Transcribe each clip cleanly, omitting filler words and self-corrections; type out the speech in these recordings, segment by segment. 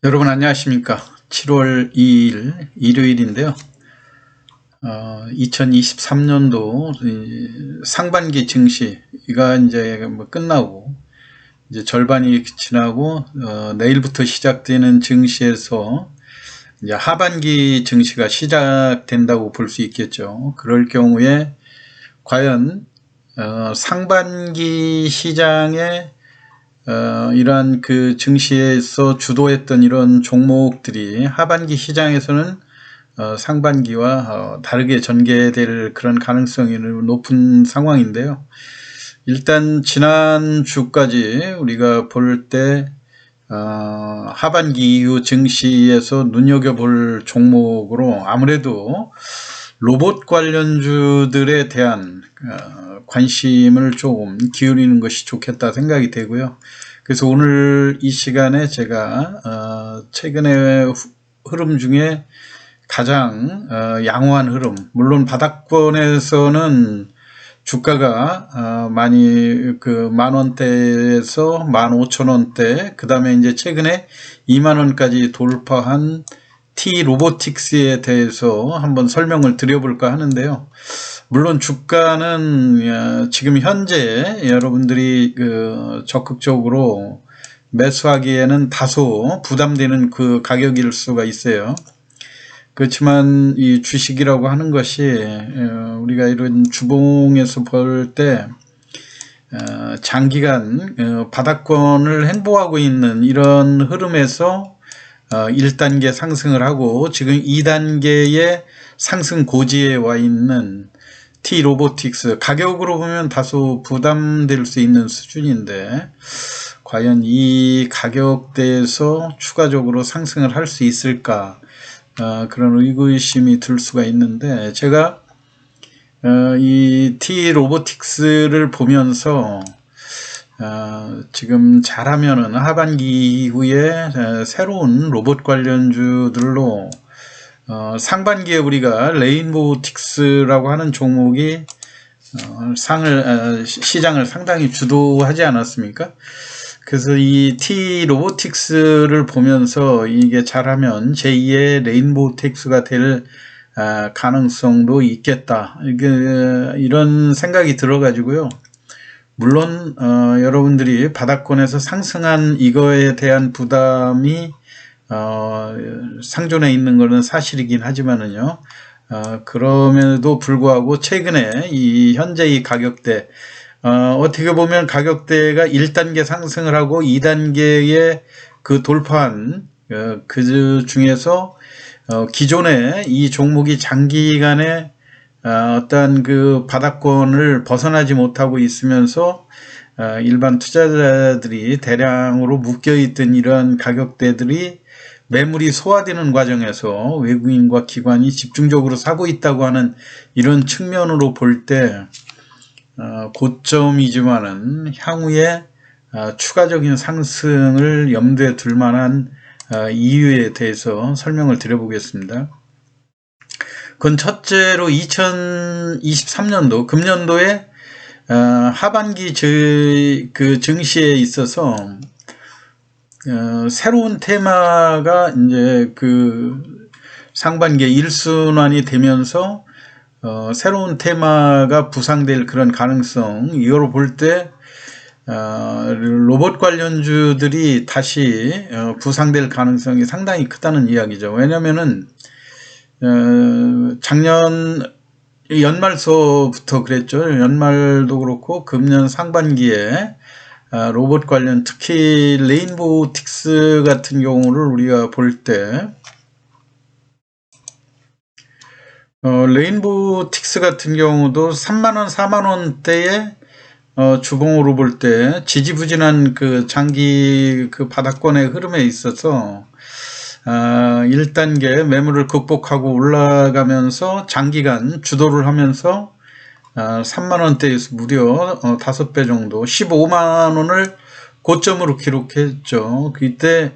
여러분 안녕하십니까? 7월 2일 일요일인데요. 2023년도 상반기 증시가 이제 끝나고 이제 절반이 지나고 내일부터 시작되는 증시에서 이제 하반기 증시가 시작된다고 볼 수 있겠죠. 그럴 경우에 과연 상반기 시장에 이러한 그 증시에서 주도했던 이런 종목들이 하반기 시장에서는 상반기와 다르게 전개될 그런 가능성이 높은 상황인데요. 일단 지난주까지 우리가 볼 때 하반기 이후 증시에서 눈여겨볼 종목으로 아무래도 로봇 관련주들에 대한 관심을 조금 기울이는 것이 좋겠다 생각이 되고요. 그래서 오늘 이 시간에 제가 최근의 흐름 중에 가장 양호한 흐름, 물론 바닥권에서는 주가가 많이 그 10,000원대에서 15,000원대, 그 다음에 이제 최근에 20,000원까지 돌파한 T 로보틱스에 대해서 한번 설명을 드려볼까 하는데요. 물론 주가는 지금 현재 여러분들이 적극적으로 매수하기에는 다소 부담되는 그 가격일 수가 있어요. 그렇지만 이 주식이라고 하는 것이 우리가 이런 주봉에서 볼 때 장기간 바닥권을 행보하고 있는 이런 흐름에서 1단계 상승을 하고 지금 2단계의 상승 고지에 와 있는 T 로보틱스, 가격으로 보면 다소 부담될 수 있는 수준인데 과연 이 가격대에서 추가적으로 상승을 할 수 있을까, 그런 의구심이 들 수가 있는데, 제가 이 T 로보틱스를 보면서 지금 잘하면은 하반기 이후에 새로운 로봇 관련주들로 상반기에 우리가 레인보우틱스라고 하는 종목이 시장을 상당히 주도하지 않았습니까? 그래서 이 T 로보틱스를 보면서 이게 잘하면 제2의 레인보우틱스가 될 가능성도 있겠다, 이런 생각이 들어가지고요. 물론 여러분들이 바닥권에서 상승한 이거에 대한 부담이 상존해 있는 것은 사실이긴 하지만은요, 그럼에도 불구하고 최근에 이 현재 이 가격대, 어떻게 보면 가격대가 1단계 상승을 하고 2단계에 그 돌파한 그 중에서 기존에 이 종목이 장기간에 어떤 그 바닥권을 벗어나지 못하고 있으면서 일반 투자자들이 대량으로 묶여있던 이러한 가격대들이 매물이 소화되는 과정에서 외국인과 기관이 집중적으로 사고 있다고 하는 이런 측면으로 볼 때 고점이지만은 향후에 추가적인 상승을 염두에 둘 만한 이유에 대해서 설명을 드려보겠습니다. 그건 첫째로 2023년도 금년도에 하반기 그 증시에 있어서 새로운 테마가 이제 그 상반기에 1순환이 되면서 새로운 테마가 부상될 그런 가능성, 이거로 볼 때 로봇 관련주들이 다시 부상될 가능성이 상당히 크다는 이야기죠. 왜냐면은 작년 연말서부터 그랬죠. 연말도 그렇고 금년 상반기에 로봇 관련, 특히 레인보우틱스 같은 경우를 우리가 볼 때 레인보우틱스 같은 경우도 3만원, 4만원대에 주봉으로 볼 때 지지부진한 그 장기 그 바닥권의 흐름에 있어서 1단계 매물을 극복하고 올라가면서 장기간 주도를 하면서 3만원대에서 무려 5배 정도, 15만원을 고점으로 기록했죠. 그때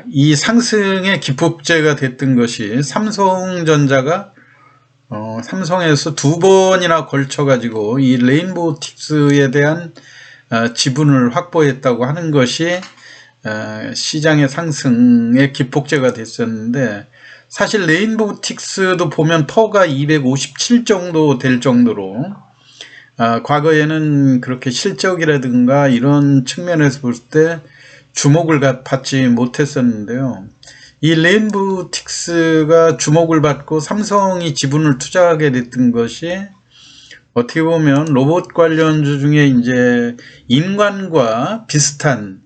이 상승의 기폭제가 됐던 것이 삼성전자가 삼성에서 2번이나 걸쳐 가지고 이 레인보우틱스에 대한 지분을 확보했다고 하는 것이 시장의 상승의 기폭제가 됐었는데, 사실 레인보우틱스도 보면 퍼가 257 정도 될 정도로 과거에는 그렇게 실적이라든가 이런 측면에서 볼 때 주목을 받지 못했었는데요. 이 레인보우틱스가 주목을 받고 삼성이 지분을 투자하게 됐던 것이 어떻게 보면 로봇 관련주 중에 이제 인간과 비슷한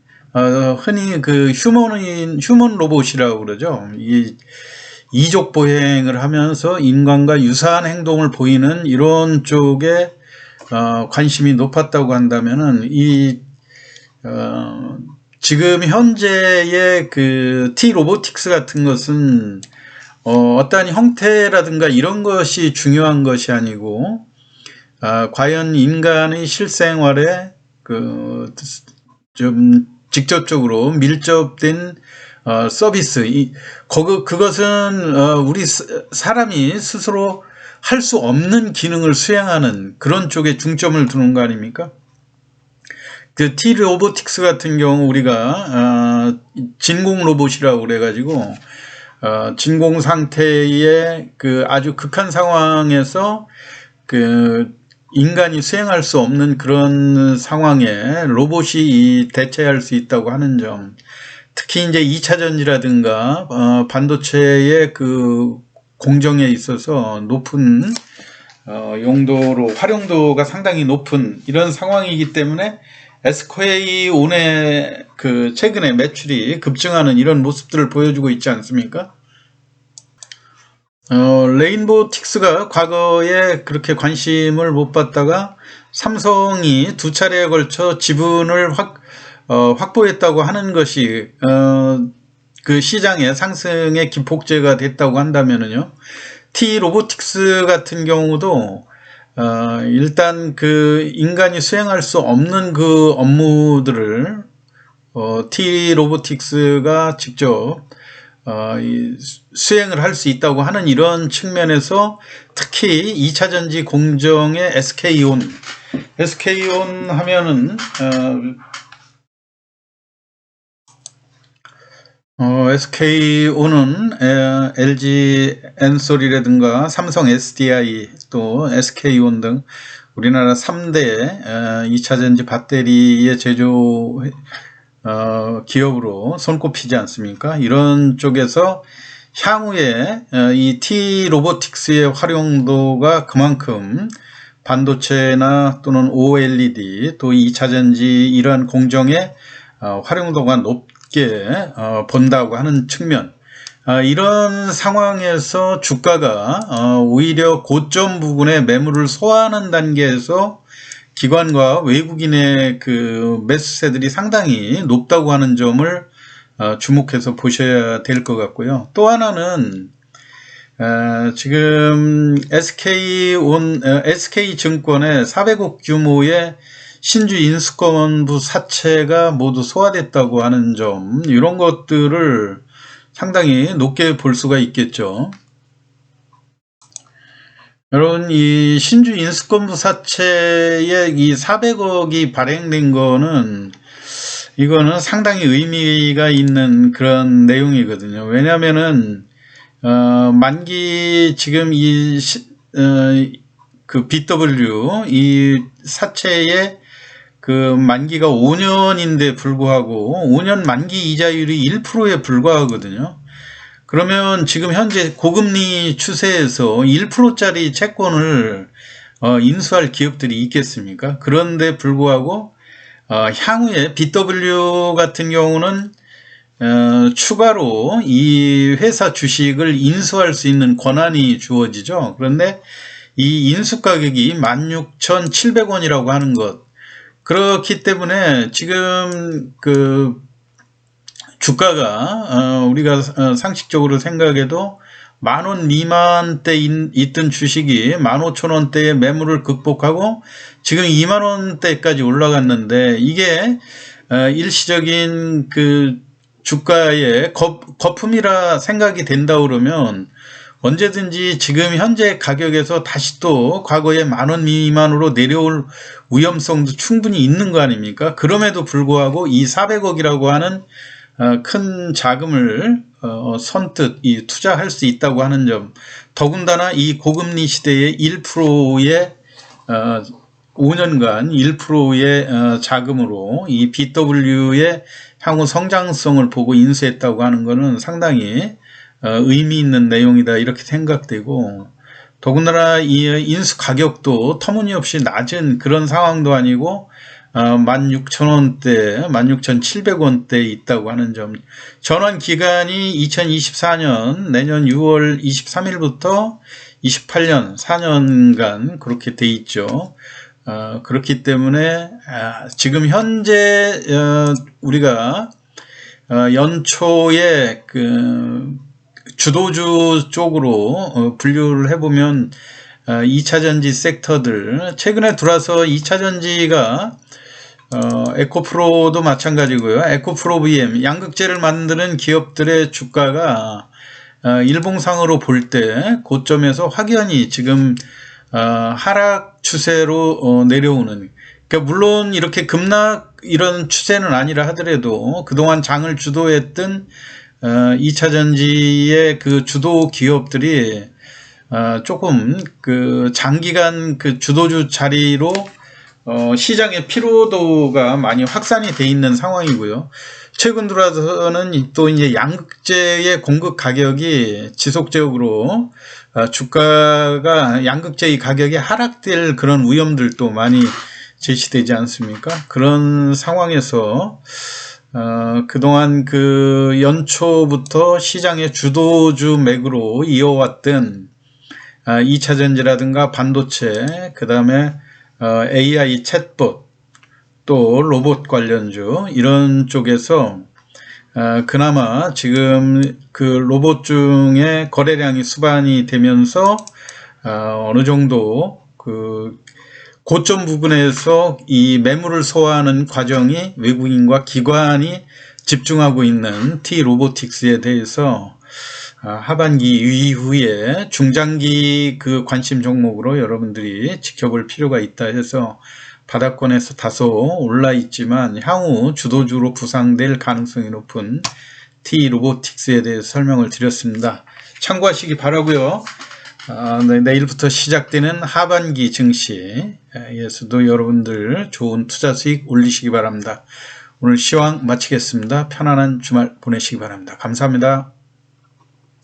흔히 그 휴먼 로봇이라고 그러죠. 이 이족 보행을 하면서 인간과 유사한 행동을 보이는 이런 쪽에 관심이 높았다고 한다면은 지금 현재의 그 T-로보틱스 같은 것은 어떠한 형태라든가 이런 것이 중요한 것이 아니고 과연 인간의 실생활에 좀 직접적으로 밀접된 서비스, 그것은 우리 사람이 스스로 할 수 없는 기능을 수행하는 그런 쪽에 중점을 두는 거 아닙니까? 그 T-로보틱스 같은 경우 우리가 진공 로봇이라고 그래가지고 진공 상태의 그 아주 극한 상황에서 그 인간이 수행할 수 없는 그런 상황에 로봇이 대체할 수 있다고 하는 점, 특히 이제 2차 전지라든가 반도체의 그 공정에 있어서 높은 용도로 활용도가 상당히 높은 이런 상황이기 때문에 SK온의 그 최근에 매출이 급증하는 이런 모습들을 보여주고 있지 않습니까? 레인보우틱스가 과거에 그렇게 관심을 못 받다가 삼성이 두 차례에 걸쳐 지분을 확보했다고 하는 것이 그 시장의 상승의 기폭제가 됐다고 한다면은요, T-로보틱스 같은 경우도 일단 그 인간이 수행할 수 없는 그 업무들을 T-로보틱스가 직접 수행을 할 수 있다고 하는 이런 측면에서 특히 2차 전지 공정의 SK온 하면은 SK온은 LG 엔솔이라든가 삼성 SDI 또 SK온 등 우리나라 3대 2차 전지 배터리의 제조 기업으로 손꼽히지 않습니까? 이런 쪽에서 향후에 이 T-로보틱스의 활용도가 그만큼 반도체나 또는 OLED 또 2차 전지 이러한 공정의 활용도가 높게 본다고 하는 측면, 이런 상황에서 주가가 오히려 고점 부근에 매물을 소화하는 단계에서 기관과 외국인의 그 매수세들이 상당히 높다고 하는 점을 주목해서 보셔야 될 것 같고요. 또 하나는 지금 SK증권의 400억 규모의 신주 인수권부 사채가 모두 소화됐다고 하는 점, 이런 것들을 상당히 높게 볼 수가 있겠죠. 여러분, 이 신주 인수권부 사채에 이 400억이 발행된 거는 이거는 상당히 의미가 있는 그런 내용이거든요. 왜냐면은 만기 지금 그 BW 이 사채의 그 만기가 5년인데 불구하고 5년 만기 이자율이 1%에 불과하거든요. 그러면 지금 현재 고금리 추세에서 1%짜리 채권을 인수할 기업들이 있겠습니까? 그런데 불구하고 향후에 BW 같은 경우는 추가로 이 회사 주식을 인수할 수 있는 권한이 주어지죠. 그런데 이 인수 가격이 16,700원이라고 하는 것, 그렇기 때문에 지금 그 주가가 우리가 상식적으로 생각해도 10,000원 미만대 있던 주식이 15,000원대의 매물을 극복하고 지금 20,000원대까지 올라갔는데, 이게 일시적인 그 주가의 거품이라 생각이 된다 그러면 언제든지 지금 현재 가격에서 다시 또 과거의 10,000원 미만으로 내려올 위험성도 충분히 있는 거 아닙니까? 그럼에도 불구하고 이 400억이라고 하는 큰 자금을 선뜻 투자할 수 있다고 하는 점, 더군다나 이 고금리 시대에 1%의 5년간 1%의 자금으로 이 BW의 향후 성장성을 보고 인수했다고 하는 것은 상당히 의미 있는 내용이다 이렇게 생각되고, 더군다나 이 인수 가격도 터무니없이 낮은 그런 상황도 아니고 16,000원대, 16,700원대에 있다고 하는 점, 전환 기간이 2024년 내년 6월 23일부터 28년 4년간 그렇게 돼 있죠. 그렇기 때문에 지금 현재 우리가 연초에 주도주 쪽으로 분류를 해보면 2차전지 섹터들, 최근에 들어와서 2차전지가 에코프로도 마찬가지고요. 에코프로 VM, 양극재를 만드는 기업들의 주가가 일봉상으로 볼 때 고점에서 확연히 지금 하락 추세로 내려오는, 그러니까 물론 이렇게 급락 이런 추세는 아니라 하더라도 그동안 장을 주도했던 2차전지의 그 주도 기업들이 조금 장기간 주도주 자리로 시장의 피로도가 많이 확산이 돼 있는 상황이고요. 최근 들어서는 또 이제 양극재의 공급 가격이 지속적으로 주가가 양극재의 가격이 하락될 그런 위험들도 많이 제시되지 않습니까? 그런 상황에서 그동안 연초부터 시장의 주도주 맥으로 이어왔던 2차전지라든가 반도체, 그 다음에 AI 챗봇, 또 로봇 관련주, 이런 쪽에서 그나마 지금 로봇 중에 거래량이 수반이 되면서 어느 정도 고점 부분에서 이 매물을 소화하는 과정이 외국인과 기관이 집중하고 있는 T-로보틱스에 대해서 하반기 이후에 중장기 관심 종목으로 여러분들이 지켜볼 필요가 있다 해서 바닥권에서 다소 올라 있지만 향후 주도주로 부상될 가능성이 높은 T-로보틱스에 대해서 설명을 드렸습니다. 참고하시기 바라고요. 내일부터 시작되는 하반기 증시에서도 여러분들 좋은 투자 수익 올리시기 바랍니다. 오늘 시황 마치겠습니다. 편안한 주말 보내시기 바랍니다. 감사합니다.